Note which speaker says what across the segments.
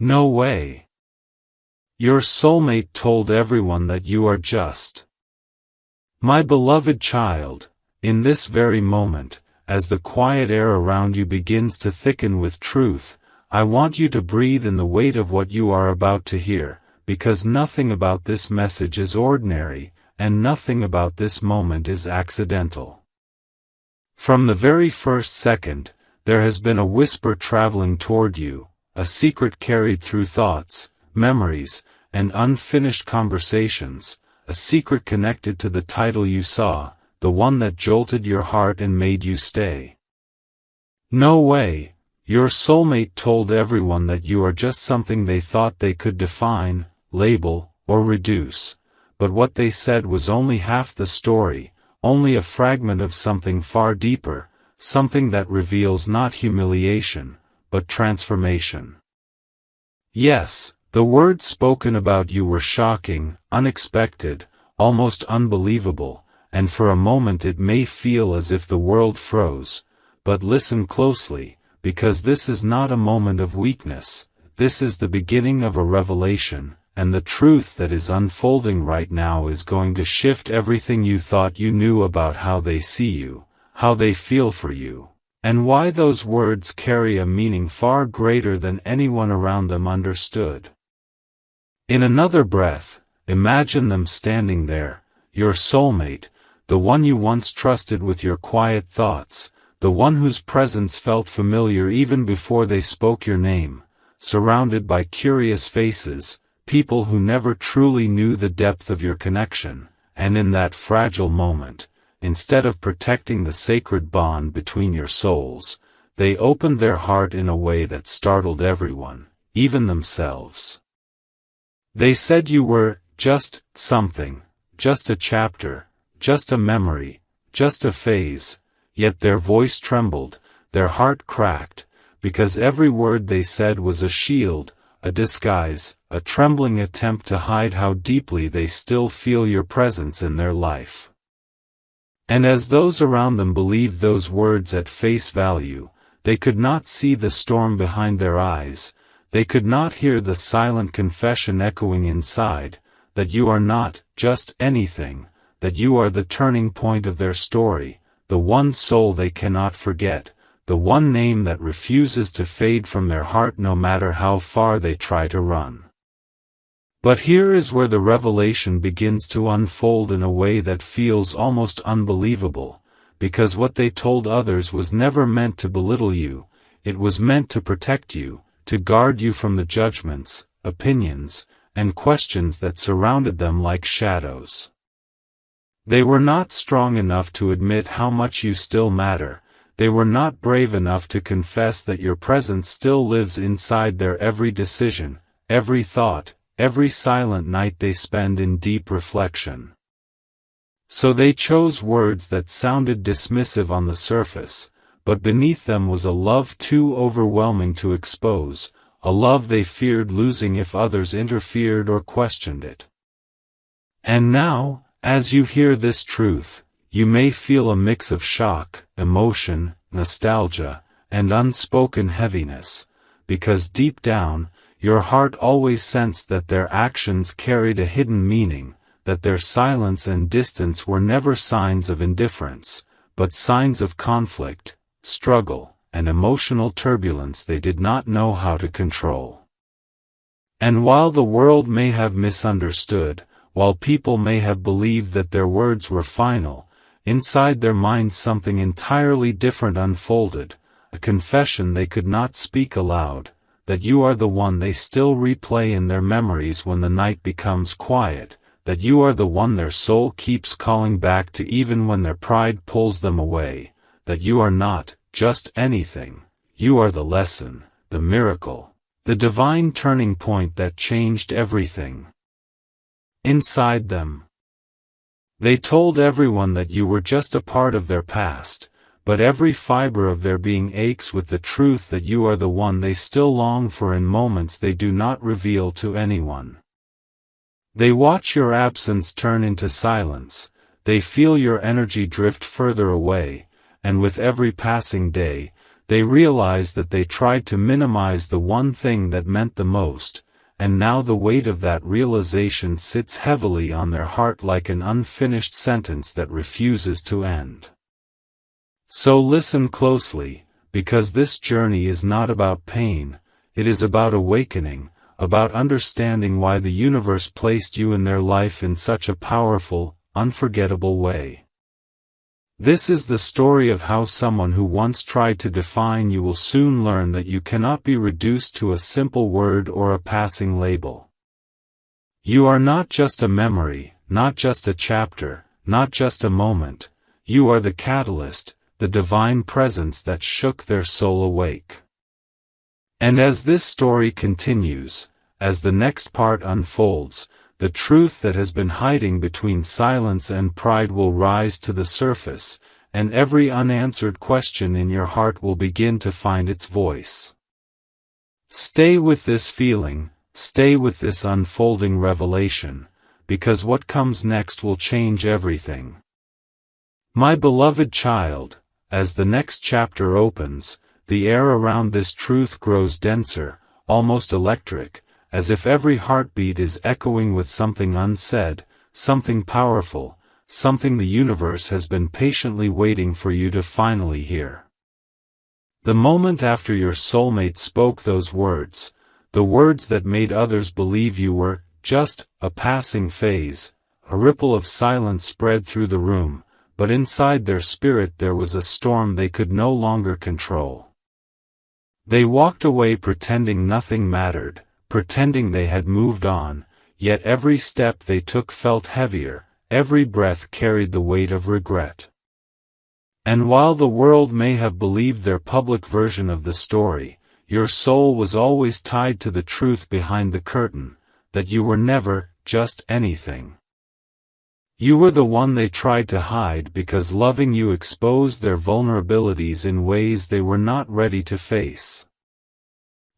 Speaker 1: No way. Your soulmate told everyone that you are just. My beloved child, in this very moment, as the quiet air around you begins to thicken with truth, I want you to breathe in the weight of what you are about to hear, because nothing about this message is ordinary, and nothing about this moment is accidental. From the very first second, there has been a whisper traveling toward you, a secret carried through thoughts, memories, and unfinished conversations, a secret connected to the title you saw, the one that jolted your heart and made you stay. No way. Your soulmate told everyone that you are just something they thought they could define, label, or reduce, but what they said was only half the story, only a fragment of something far deeper, something that reveals not humiliation, but transformation. Yes, the words spoken about you were shocking, unexpected, almost unbelievable, and for a moment it may feel as if the world froze, but listen closely, because this is not a moment of weakness, this is the beginning of a revelation, and the truth that is unfolding right now is going to shift everything you thought you knew about how they see you, how they feel for you, and why those words carry a meaning far greater than anyone around them understood. In another breath, imagine them standing there, your soulmate, the one you once trusted with your quiet thoughts, the one whose presence felt familiar even before they spoke your name, surrounded by curious faces, people who never truly knew the depth of your connection, and in that fragile moment, instead of protecting the sacred bond between your souls, they opened their heart in a way that startled everyone, even themselves. They said you were just something, just a chapter, just a memory, just a phase, yet their voice trembled, their heart cracked, because every word they said was a shield, a disguise, a trembling attempt to hide how deeply they still feel your presence in their life. And as those around them believed those words at face value, they could not see the storm behind their eyes, they could not hear the silent confession echoing inside, that you are not just anything, that you are the turning point of their story, the one soul they cannot forget, the one name that refuses to fade from their heart no matter how far they try to run. But here is where the revelation begins to unfold in a way that feels almost unbelievable, because what they told others was never meant to belittle you, it was meant to protect you, to guard you from the judgments, opinions, and questions that surrounded them like shadows. They were not strong enough to admit how much you still matter, they were not brave enough to confess that your presence still lives inside their every decision, every thought, every silent night they spend in deep reflection. So they chose words that sounded dismissive on the surface, but beneath them was a love too overwhelming to expose, a love they feared losing if others interfered or questioned it. And now, as you hear this truth, you may feel a mix of shock, emotion, nostalgia, and unspoken heaviness, because deep down, your heart always sensed that their actions carried a hidden meaning, that their silence and distance were never signs of indifference, but signs of conflict, struggle, and emotional turbulence they did not know how to control. And while the world may have misunderstood, while people may have believed that their words were final, inside their minds something entirely different unfolded, a confession they could not speak aloud, that you are the one they still replay in their memories when the night becomes quiet, that you are the one their soul keeps calling back to even when their pride pulls them away, that you are not just anything, you are the lesson, the miracle, the divine turning point that changed everything. Inside them, they told everyone that you were just a part of their past, but every fiber of their being aches with the truth that you are the one they still long for in moments they do not reveal to anyone. They watch your absence turn into silence, they feel your energy drift further away, and with every passing day, they realized that they tried to minimize the one thing that meant the most, and now the weight of that realization sits heavily on their heart like an unfinished sentence that refuses to end. So listen closely, because this journey is not about pain, it is about awakening, about understanding why the universe placed you in their life in such a powerful, unforgettable way. This is the story of how someone who once tried to define you will soon learn that you cannot be reduced to a simple word or a passing label. You are not just a memory, not just a chapter, not just a moment. You are the catalyst, the divine presence that shook their soul awake. And as this story continues, as the next part unfolds, the truth that has been hiding between silence and pride will rise to the surface, and every unanswered question in your heart will begin to find its voice. Stay with this feeling, stay with this unfolding revelation, because what comes next will change everything. My beloved child, as the next chapter opens, the air around this truth grows denser, almost electric, as if every heartbeat is echoing with something unsaid, something powerful, something the universe has been patiently waiting for you to finally hear. The moment after your soulmate spoke those words, the words that made others believe you were just a passing phase, a ripple of silence spread through the room, but inside their spirit there was a storm they could no longer control. They walked away pretending nothing mattered, pretending they had moved on, yet every step they took felt heavier, every breath carried the weight of regret. And while the world may have believed their public version of the story, your soul was always tied to the truth behind the curtain, that you were never just anything. You were the one they tried to hide because loving you exposed their vulnerabilities in ways they were not ready to face.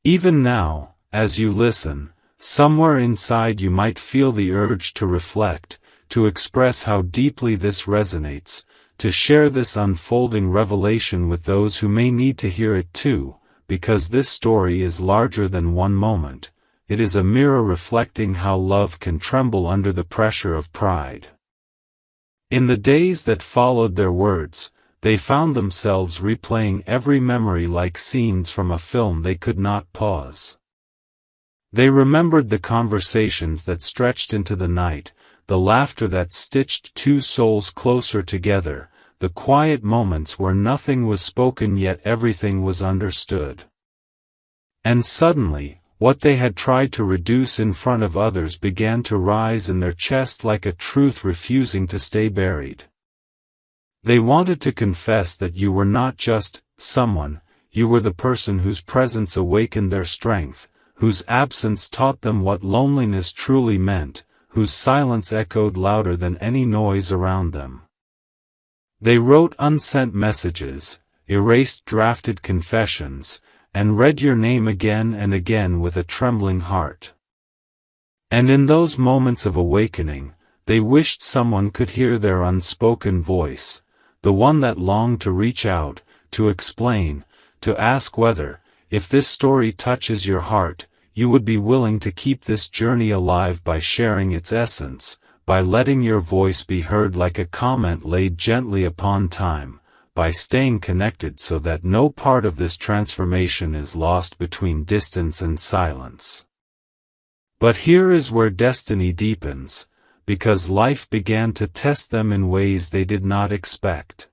Speaker 1: Even now, as you listen, somewhere inside you might feel the urge to reflect, to express how deeply this resonates, to share this unfolding revelation with those who may need to hear it too, because this story is larger than one moment. It is a mirror reflecting how love can tremble under the pressure of pride. In the days that followed their words, they found themselves replaying every memory like scenes from a film they could not pause. They remembered the conversations that stretched into the night, the laughter that stitched two souls closer together, the quiet moments where nothing was spoken yet everything was understood. And suddenly, what they had tried to reduce in front of others began to rise in their chest like a truth refusing to stay buried. They wanted to confess that you were not just someone, you were the person whose presence awakened their strength, whose absence taught them what loneliness truly meant, whose silence echoed louder than any noise around them. They wrote unsent messages, erased drafted confessions, and read your name again and again with a trembling heart. And in those moments of awakening, they wished someone could hear their unspoken voice, the one that longed to reach out, to explain, to ask whether, if this story touches your heart, you would be willing to keep this journey alive by sharing its essence, by letting your voice be heard like a comment laid gently upon time, by staying connected so that no part of this transformation is lost between distance and silence. But here is where destiny deepens, because life began to test them in ways they did not expect.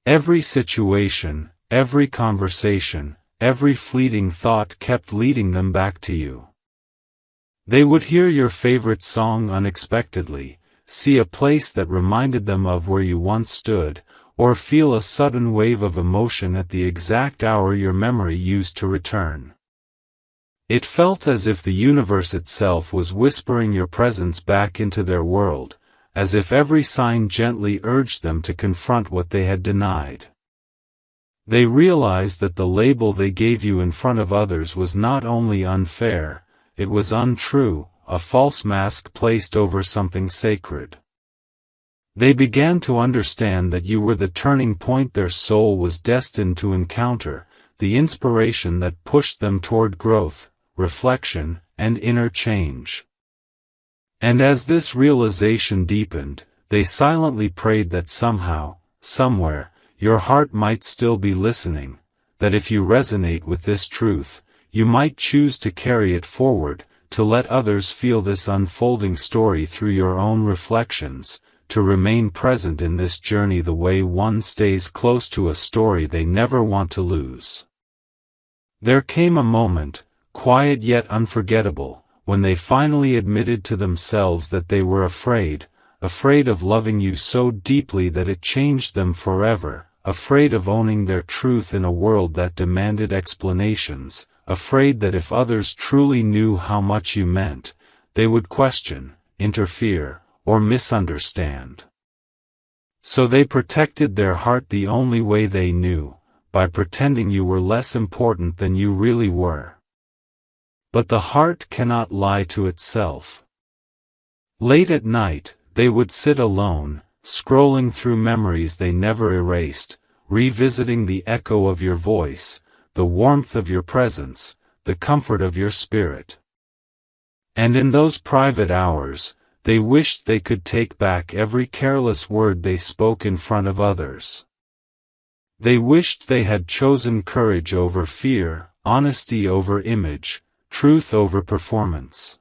Speaker 1: Every situation, every conversation, every fleeting thought kept leading them back to you. They would hear your favorite song unexpectedly, see a place that reminded them of where you once stood, or feel a sudden wave of emotion at the exact hour your memory used to return. It felt as if the universe itself was whispering your presence back into their world, as if every sign gently urged them to confront what they had denied. They realized that the label they gave you in front of others was not only unfair, it was untrue, a false mask placed over something sacred. They began to understand that you were the turning point their soul was destined to encounter, the inspiration that pushed them toward growth, reflection, and inner change. And as this realization deepened, they silently prayed that somehow, somewhere, your heart might still be listening, that if you resonate with this truth, you might choose to carry it forward, to let others feel this unfolding story through your own reflections, to remain present in this journey the way one stays close to a story they never want to lose. There came a moment, quiet yet unforgettable, when they finally admitted to themselves that they were afraid of loving you so deeply that it changed them forever, afraid of owning their truth in a world that demanded explanations, afraid that if others truly knew how much you meant, they would question, interfere, or misunderstand. So they protected their heart the only way they knew, by pretending you were less important than you really were. But the heart cannot lie to itself. Late at night, they would sit alone, scrolling through memories they never erased, revisiting the echo of your voice, the warmth of your presence, the comfort of your spirit. And in those private hours, they wished they could take back every careless word they spoke in front of others. They wished they had chosen courage over fear, honesty over image, truth over performance.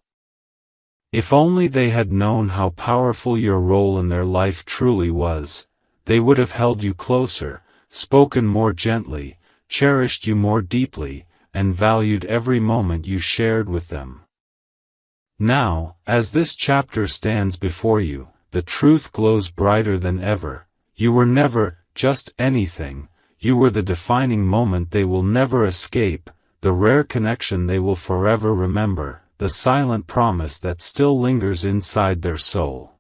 Speaker 1: If only they had known how powerful your role in their life truly was, they would have held you closer, spoken more gently, cherished you more deeply, and valued every moment you shared with them. Now, as this chapter stands before you, the truth glows brighter than ever. You were never just anything, you were the defining moment they will never escape, the rare connection they will forever remember, the silent promise that still lingers inside their soul.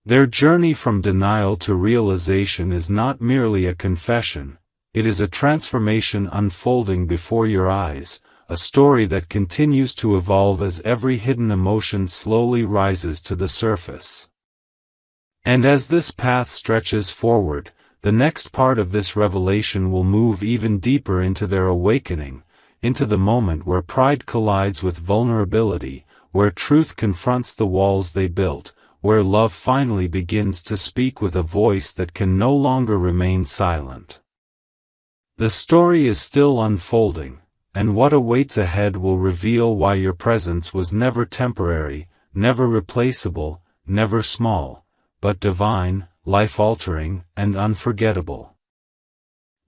Speaker 1: Their journey from denial to realization is not merely a confession, it is a transformation unfolding before your eyes, a story that continues to evolve as every hidden emotion slowly rises to the surface. And as this path stretches forward, the next part of this revelation will move even deeper into their awakening, into the moment where pride collides with vulnerability, where truth confronts the walls they built, where love finally begins to speak with a voice that can no longer remain silent. The story is still unfolding, and what awaits ahead will reveal why your presence was never temporary, never replaceable, never small, but divine, life-altering, and unforgettable.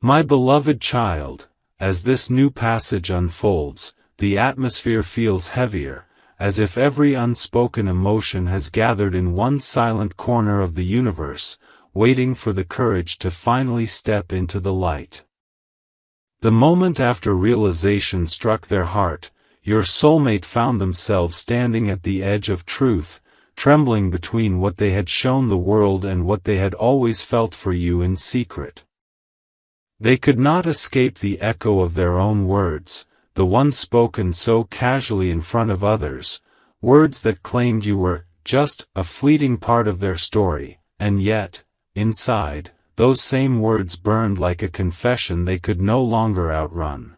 Speaker 1: My beloved child, as this new passage unfolds, the atmosphere feels heavier, as if every unspoken emotion has gathered in one silent corner of the universe, waiting for the courage to finally step into the light. The moment after realization struck their heart, your soulmate found themselves standing at the edge of truth, trembling between what they had shown the world and what they had always felt for you in secret. They could not escape the echo of their own words, the ones spoken so casually in front of others, words that claimed you were just a fleeting part of their story, and yet, inside, those same words burned like a confession they could no longer outrun.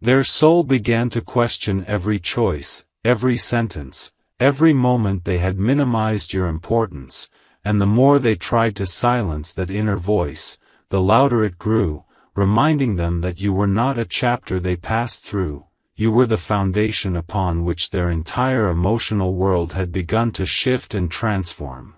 Speaker 1: Their soul began to question every choice, every sentence, every moment they had minimized your importance, and the more they tried to silence that inner voice, the louder it grew, reminding them that you were not a chapter they passed through, you were the foundation upon which their entire emotional world had begun to shift and transform.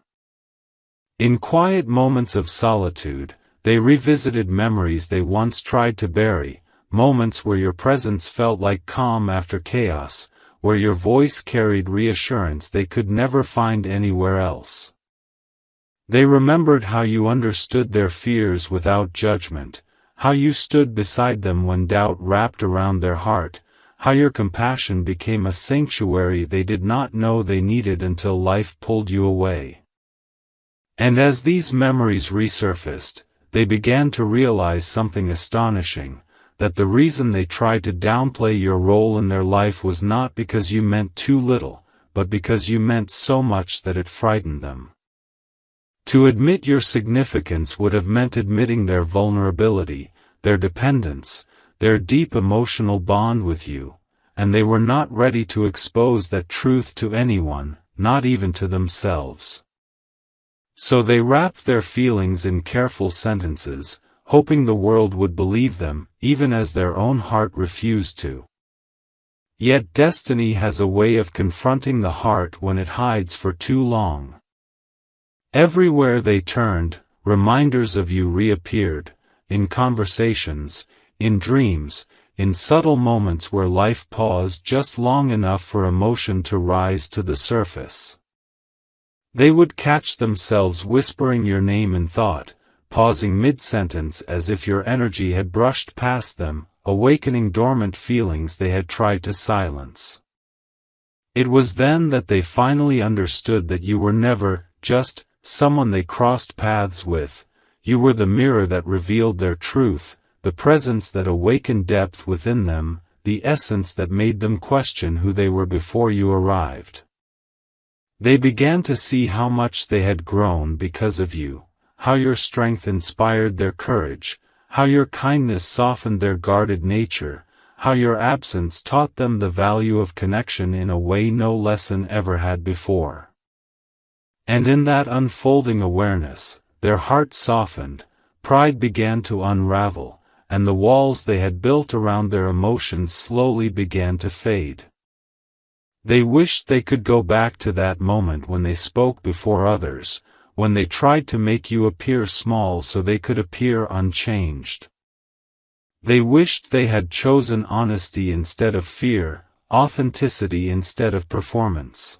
Speaker 1: In quiet moments of solitude, they revisited memories they once tried to bury, moments where your presence felt like calm after chaos, where your voice carried reassurance they could never find anywhere else. They remembered how you understood their fears without judgment, how you stood beside them when doubt wrapped around their heart, how your compassion became a sanctuary they did not know they needed until life pulled you away. And as these memories resurfaced, they began to realize something astonishing, that the reason they tried to downplay your role in their life was not because you meant too little, but because you meant so much that it frightened them. To admit your significance would have meant admitting their vulnerability, their dependence, their deep emotional bond with you, and they were not ready to expose that truth to anyone, not even to themselves. So they wrapped their feelings in careful sentences, hoping the world would believe them, even as their own heart refused to. Yet destiny has a way of confronting the heart when it hides for too long. Everywhere they turned, reminders of you reappeared, in conversations, in dreams, in subtle moments where life paused just long enough for emotion to rise to the surface. They would catch themselves whispering your name in thought, pausing mid-sentence as if your energy had brushed past them, awakening dormant feelings they had tried to silence. It was then that they finally understood that you were never just someone they crossed paths with. You were the mirror that revealed their truth, the presence that awakened depth within them, the essence that made them question who they were before you arrived. They began to see how much they had grown because of you, how your strength inspired their courage, how your kindness softened their guarded nature, how your absence taught them the value of connection in a way no lesson ever had before. And in that unfolding awareness, their hearts softened, pride began to unravel, and the walls they had built around their emotions slowly began to fade. They wished they could go back to that moment when they spoke before others, when they tried to make you appear small so they could appear unchanged. They wished they had chosen honesty instead of fear, authenticity instead of performance.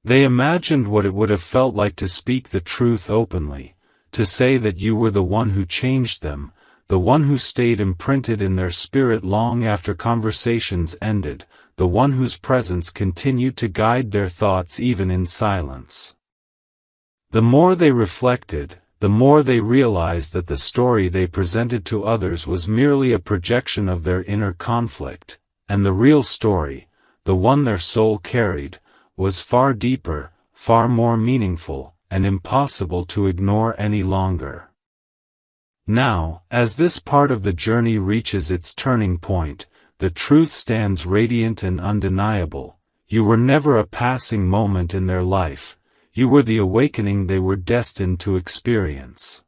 Speaker 1: They imagined what it would have felt like to speak the truth openly, to say that you were the one who changed them, the one who stayed imprinted in their spirit long after conversations ended, the one whose presence continued to guide their thoughts even in silence. The more they reflected, the more they realized that the story they presented to others was merely a projection of their inner conflict, and the real story, the one their soul carried, was far deeper, far more meaningful, and impossible to ignore any longer. Now, as this part of the journey reaches its turning point, the truth stands radiant and undeniable. You were never a passing moment in their life, you were the awakening they were destined to experience.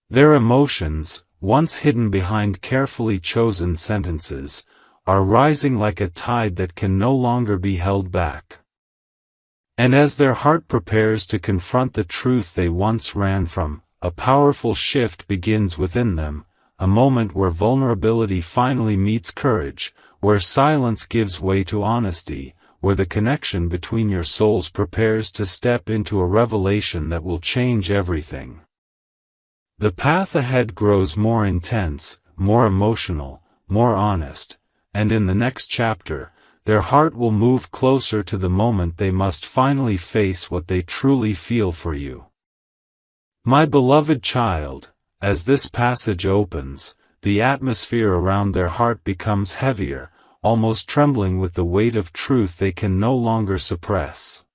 Speaker 1: Their emotions, once hidden behind carefully chosen sentences, are rising like a tide that can no longer be held back. And as their heart prepares to confront the truth they once ran from, a powerful shift begins within them, a moment where vulnerability finally meets courage, where silence gives way to honesty, where the connection between your souls prepares to step into a revelation that will change everything. The path ahead grows more intense, more emotional, more honest, and in the next chapter, their heart will move closer to the moment they must finally face what they truly feel for you. My beloved child, as this passage opens, the atmosphere around their heart becomes heavier, almost trembling with the weight of truth they can no longer suppress.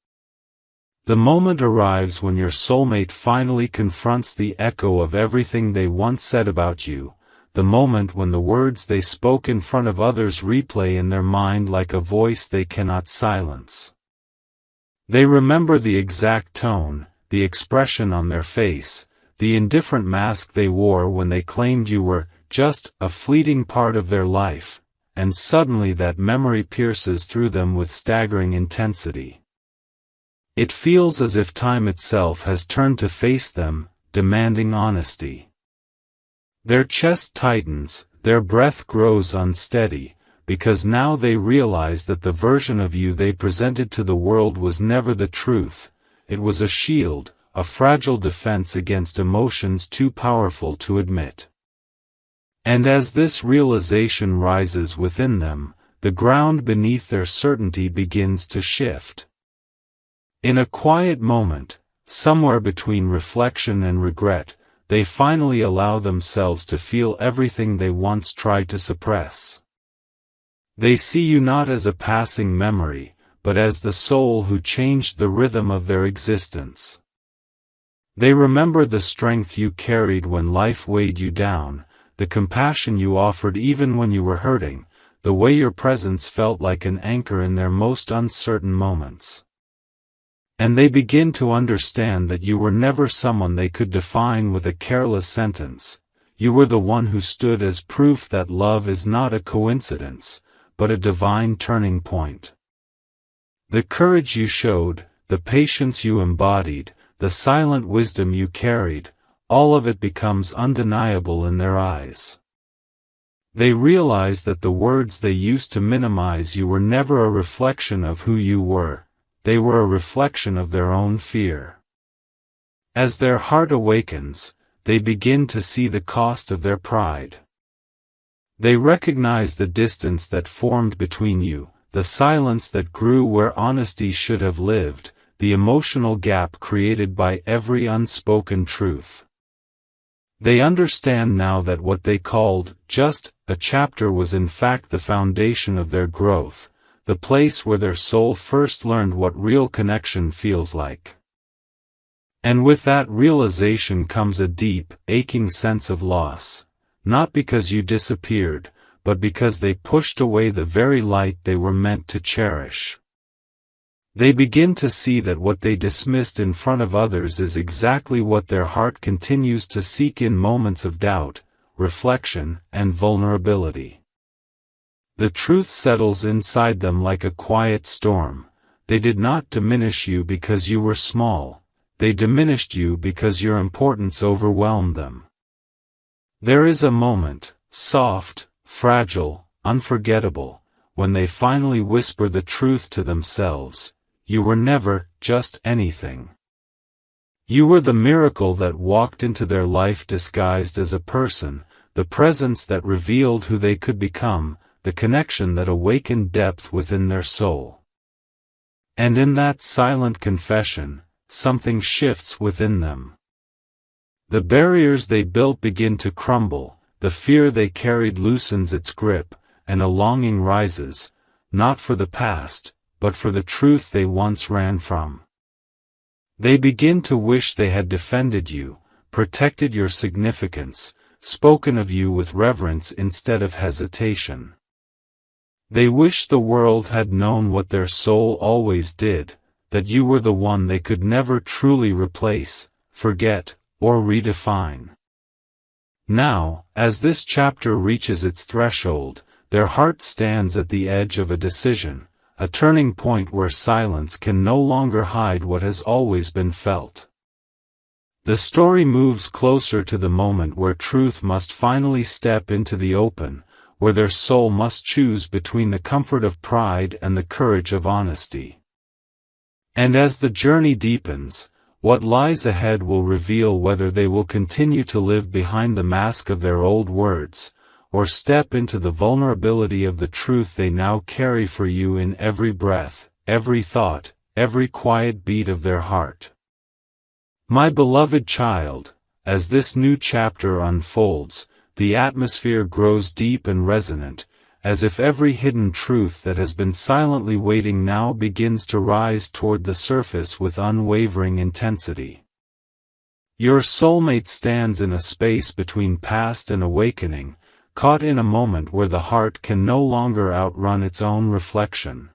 Speaker 1: The moment arrives when your soulmate finally confronts the echo of everything they once said about you, the moment when the words they spoke in front of others replay in their mind like a voice they cannot silence. They remember the exact tone, the expression on their face, the indifferent mask they wore when they claimed you were just a fleeting part of their life, and suddenly that memory pierces through them with staggering intensity. It feels as if time itself has turned to face them, demanding honesty. Their chest tightens, their breath grows unsteady, because now they realize that the version of you they presented to the world was never the truth. It was a shield, a fragile defense against emotions too powerful to admit. And as this realization rises within them, the ground beneath their certainty begins to shift. In a quiet moment, somewhere between reflection and regret, they finally allow themselves to feel everything they once tried to suppress. They see you not as a passing memory, but as the soul who changed the rhythm of their existence. They remember the strength you carried when life weighed you down, the compassion you offered even when you were hurting, the way your presence felt like an anchor in their most uncertain moments. And they begin to understand that you were never someone they could define with a careless sentence. You were the one who stood as proof that love is not a coincidence, but a divine turning point. The courage you showed, the patience you embodied, the silent wisdom you carried, all of it becomes undeniable in their eyes. They realize that the words they used to minimize you were never a reflection of who you were, they were a reflection of their own fear. As their heart awakens, they begin to see the cost of their pride. They recognize the distance that formed between you, the silence that grew where honesty should have lived, the emotional gap created by every unspoken truth. They understand now that what they called just a chapter was in fact the foundation of their growth, the place where their soul first learned what real connection feels like. And with that realization comes a deep, aching sense of loss, not because you disappeared, but because they pushed away the very light they were meant to cherish. They begin to see that what they dismissed in front of others is exactly what their heart continues to seek in moments of doubt, reflection, and vulnerability. The truth settles inside them like a quiet storm. They did not diminish you because you were small, they diminished you because your importance overwhelmed them. There is a moment, soft, fragile, unforgettable, when they finally whisper the truth to themselves. You were never just anything. You were the miracle that walked into their life disguised as a person, the presence that revealed who they could become, the connection that awakened depth within their soul. And in that silent confession, something shifts within them. The barriers they built begin to crumble, the fear they carried loosens its grip, and a longing rises, not for the past, but for the truth they once ran from. They begin to wish they had defended you, protected your significance, spoken of you with reverence instead of hesitation. They wish the world had known what their soul always did, that you were the one they could never truly replace, forget, or redefine. Now, as this chapter reaches its threshold, their heart stands at the edge of a decision, a turning point where silence can no longer hide what has always been felt. The story moves closer to the moment where truth must finally step into the open, where their soul must choose between the comfort of pride and the courage of honesty. And as the journey deepens, what lies ahead will reveal whether they will continue to live behind the mask of their old words, or step into the vulnerability of the truth they now carry for you in every breath, every thought, every quiet beat of their heart. My beloved child, as this new chapter unfolds, the atmosphere grows deep and resonant, as if every hidden truth that has been silently waiting now begins to rise toward the surface with unwavering intensity. Your soulmate stands in a space between past and awakening, caught in a moment where the heart can no longer outrun its own reflection.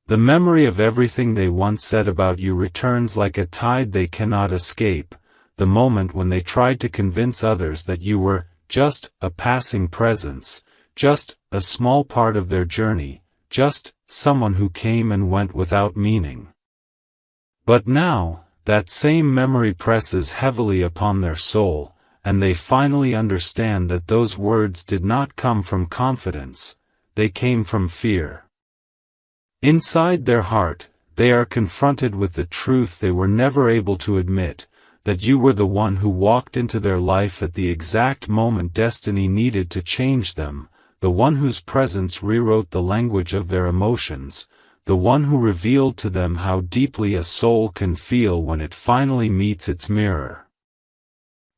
Speaker 1: The memory of everything they once said about you returns like a tide they cannot escape, the moment when they tried to convince others that you were just a passing presence, just a small part of their journey, just someone who came and went without meaning. But now, that same memory presses heavily upon their soul, and they finally understand that those words did not come from confidence, they came from fear. Inside their heart, they are confronted with the truth they were never able to admit, that you were the one who walked into their life at the exact moment destiny needed to change them, the one whose presence rewrote the language of their emotions, the one who revealed to them how deeply a soul can feel when it finally meets its mirror.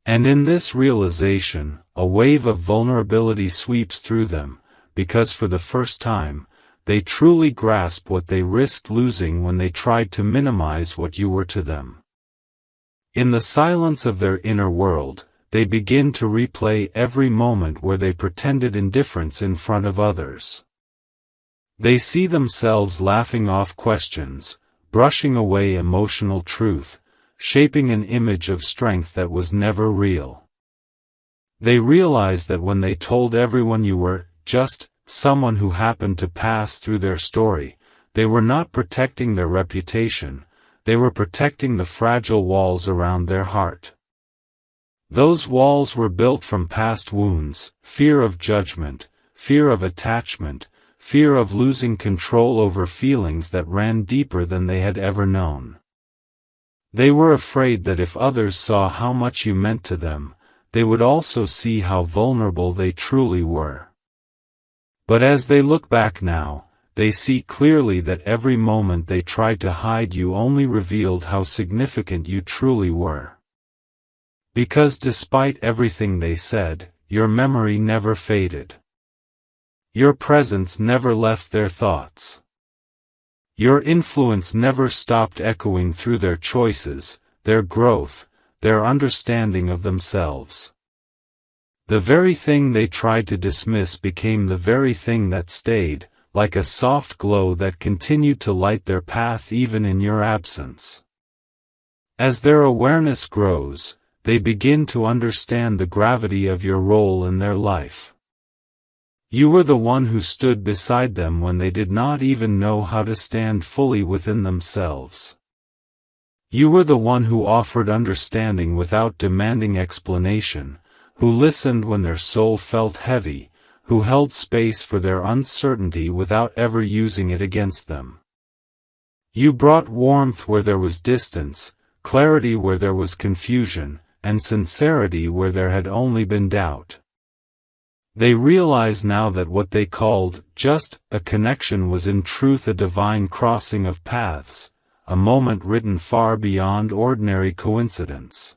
Speaker 1: And in this realization, a wave of vulnerability sweeps through them, because for the first time, they truly grasp what they risked losing when they tried to minimize what you were to them. In the silence of their inner world, they begin to replay every moment where they pretended indifference in front of others. They see themselves laughing off questions, brushing away emotional truth, shaping an image of strength that was never real. They realize that when they told everyone you were just someone who happened to pass through their story, they were not protecting their reputation, they were protecting the fragile walls around their heart. Those walls were built from past wounds, fear of judgment, fear of attachment, fear of losing control over feelings that ran deeper than they had ever known. They were afraid that if others saw how much you meant to them, they would also see how vulnerable they truly were. But as they look back now, they see clearly that every moment they tried to hide you only revealed how significant you truly were. Because despite everything they said, your memory never faded. Your presence never left their thoughts. Your influence never stopped echoing through their choices, their growth, their understanding of themselves. The very thing they tried to dismiss became the very thing that stayed, like a soft glow that continued to light their path even in your absence. As their awareness grows, they begin to understand the gravity of your role in their life. You were the one who stood beside them when they did not even know how to stand fully within themselves. You were the one who offered understanding without demanding explanation, who listened when their soul felt heavy, who held space for their uncertainty without ever using it against them. You brought warmth where there was distance, clarity where there was confusion, and sincerity where there had only been doubt. They realize now that what they called just a connection was in truth a divine crossing of paths, a moment written far beyond ordinary coincidence.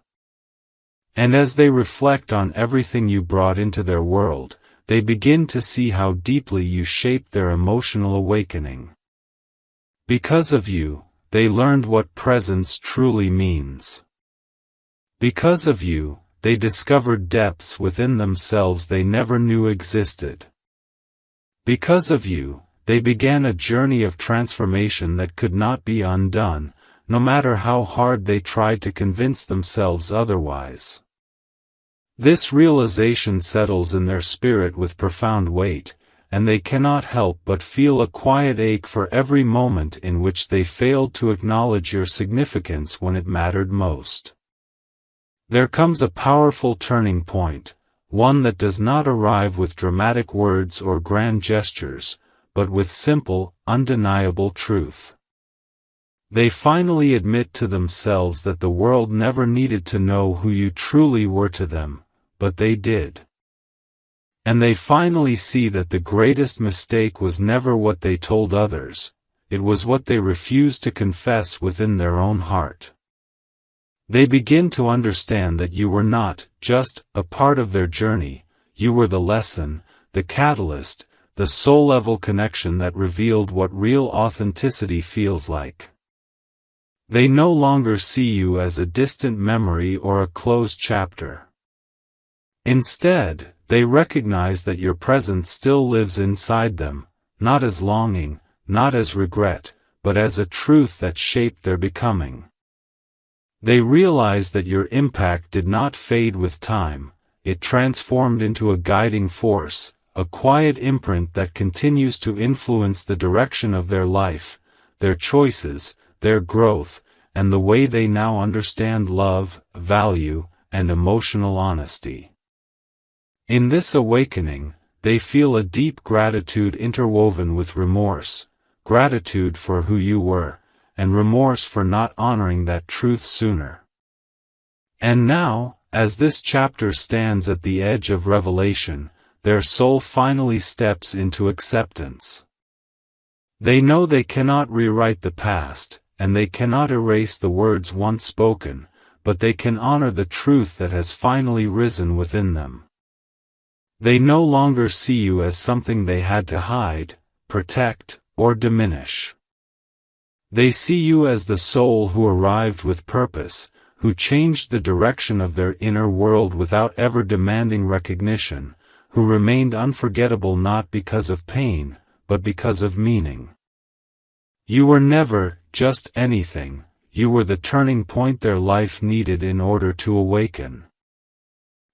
Speaker 1: And as they reflect on everything you brought into their world, they begin to see how deeply you shaped their emotional awakening. Because of you, they learned what presence truly means. Because of you, they discovered depths within themselves they never knew existed. Because of you, they began a journey of transformation that could not be undone, no matter how hard they tried to convince themselves otherwise. This realization settles in their spirit with profound weight, and they cannot help but feel a quiet ache for every moment in which they failed to acknowledge your significance when it mattered most. There comes a powerful turning point, one that does not arrive with dramatic words or grand gestures, but with simple, undeniable truth. They finally admit to themselves that the world never needed to know who you truly were to them, but they did. And they finally see that the greatest mistake was never what they told others, it was what they refused to confess within their own heart. They begin to understand that you were not just a part of their journey, you were the lesson, the catalyst, the soul-level connection that revealed what real authenticity feels like. They no longer see you as a distant memory or a closed chapter. Instead, they recognize that your presence still lives inside them, not as longing, not as regret, but as a truth that shaped their becoming. They realize that your impact did not fade with time, it transformed into a guiding force, a quiet imprint that continues to influence the direction of their life, their choices, their growth, and the way they now understand love, value, and emotional honesty. In this awakening, they feel a deep gratitude interwoven with remorse, gratitude for who you were, and remorse for not honoring that truth sooner. And now, as this chapter stands at the edge of revelation, their soul finally steps into acceptance. They know they cannot rewrite the past, and they cannot erase the words once spoken, but they can honor the truth that has finally risen within them. They no longer see you as something they had to hide, protect, or diminish. They see you as the soul who arrived with purpose, who changed the direction of their inner world without ever demanding recognition, who remained unforgettable not because of pain, but because of meaning. You were never just anything, you were the turning point their life needed in order to awaken.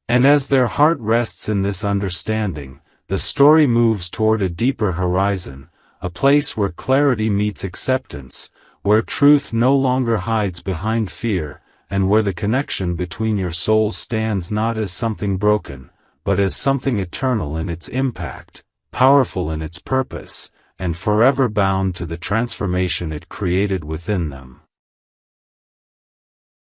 Speaker 1: And as their heart rests in this understanding, the story moves toward a deeper horizon, a place where clarity meets acceptance, where truth no longer hides behind fear, and where the connection between your souls stands not as something broken, but as something eternal in its impact, powerful in its purpose, and forever bound to the transformation it created within them.